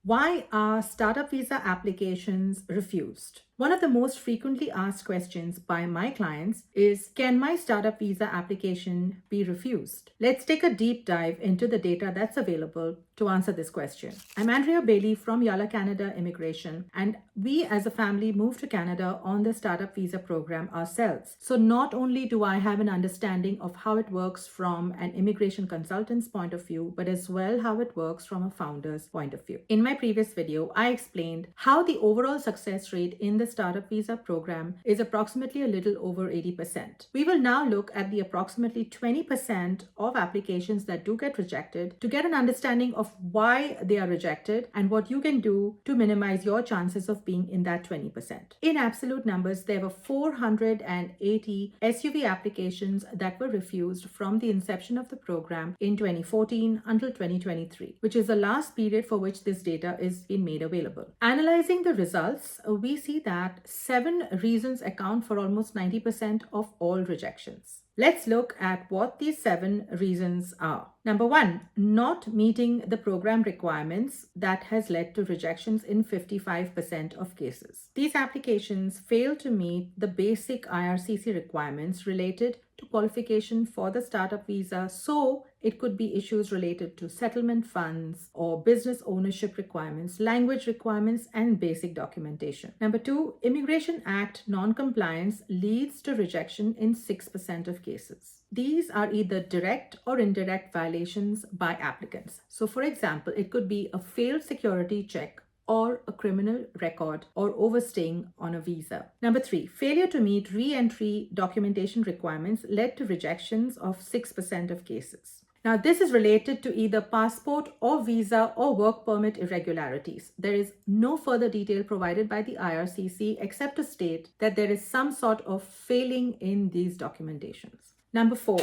Why are startup visa applications refused? One of the most frequently asked questions by my clients is, can my startup visa application be refused? Let's take a deep dive into the data that's available to answer this question. I'm Andrea Bailey from Yalla Canada Immigration, and we as a family moved to Canada on the startup visa program ourselves. So not only do I have an understanding of how it works from an immigration consultant's point of view, but as well how it works from a founder's point of view. In my previous video, I explained how the overall success rate in the startup visa program is approximately a little over 80%. We will now look at the approximately 20% of applications that do get rejected to get an understanding of why they are rejected and what you can do to minimize your chances of being in that 20%. In absolute numbers, there were 480 SUV applications that were refused from the inception of the program in 2014 until 2023, which is the last period for which this data is being made available. Analyzing the results, we see that 7 reasons account for almost 90% of all rejections. Let's look at what these 7 reasons are. Number 1, not meeting the program requirements that has led to rejections in 55% of cases. These applications fail to meet the basic IRCC requirements related to qualification for the startup visa, so it could be issues related to settlement funds or business ownership requirements, language requirements, and basic documentation. Number 2, Immigration Act non-compliance leads to rejection in 6% of cases. These are either direct or indirect violations by applicants. So for example, it could be a failed security check or a criminal record or overstaying on a visa. Number 3, failure to meet re-entry documentation requirements led to rejections of 6% of cases. Now, this is related to either passport or visa or work permit irregularities. There is no further detail provided by the IRCC except to state that there is some sort of failing in these documentations. Number 4,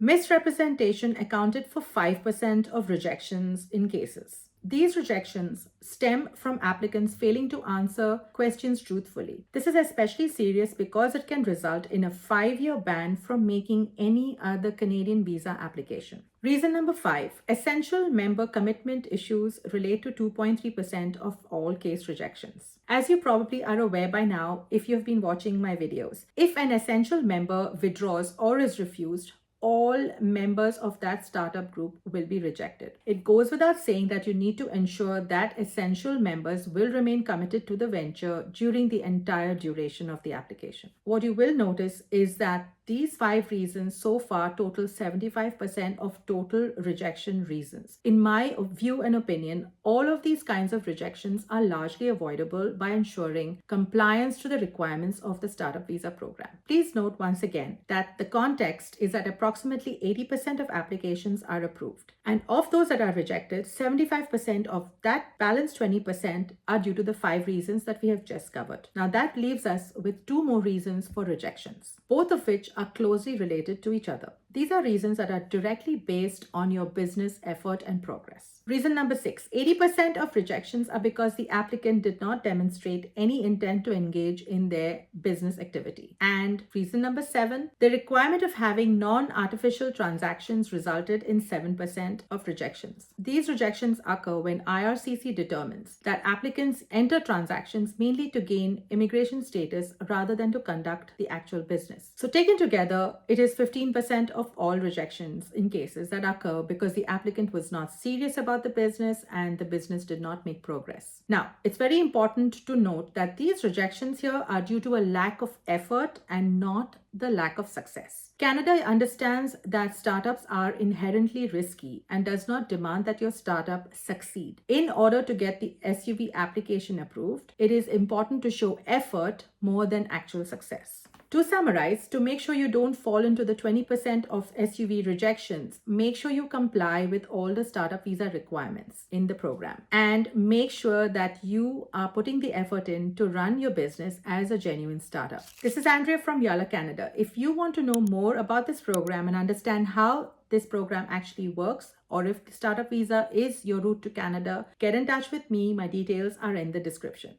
misrepresentation accounted for 5% of rejections in cases. These rejections stem from applicants failing to answer questions truthfully. This is especially serious because it can result in a 5-year ban from making any other Canadian visa application. Reason number 5, essential member commitment issues relate to 2.3% of all case rejections. As you probably are aware by now, if you've been watching my videos, if an essential member withdraws or is refused, all members of that startup group will be rejected. It goes without saying that you need to ensure that essential members will remain committed to the venture during the entire duration of the application. What you will notice is that these 5 reasons so far total 75% of total rejection reasons. In my view and opinion, all of these kinds of rejections are largely avoidable by ensuring compliance to the requirements of the startup visa program. Please note once again that the context is that approximately 80% of applications are approved. And of those that are rejected, 75% of that balance 20% are due to the 5 reasons that we have just covered. Now that leaves us with 2 more reasons for rejections, both of which are closely related to each other. These are reasons that are directly based on your business effort and progress. Reason number 6, 80% of rejections are because the applicant did not demonstrate any intent to engage in their business activity. And reason number 7, the requirement of having non-artificial transactions resulted in 7% of rejections. These rejections occur when IRCC determines that applicants enter transactions mainly to gain immigration status rather than to conduct the actual business. So taken together, it is 15% of all rejections in cases that occur because the applicant was not serious about the business and the business did not make progress. Now, it's very important to note that these rejections here are due to a lack of effort and not the lack of success. Canada understands that startups are inherently risky and does not demand that your startup succeed. In order to get the SUV application approved, it is important to show effort more than actual success. To summarize, to make sure you don't fall into the 20% of SUV rejections, make sure you comply with all the startup visa requirements in the program and make sure that you are putting the effort in to run your business as a genuine startup. This is Andrea from Yalla Canada. If you want to know more about this program and understand how this program actually works, or if the startup visa is your route to Canada, get in touch with me. My details are in the description.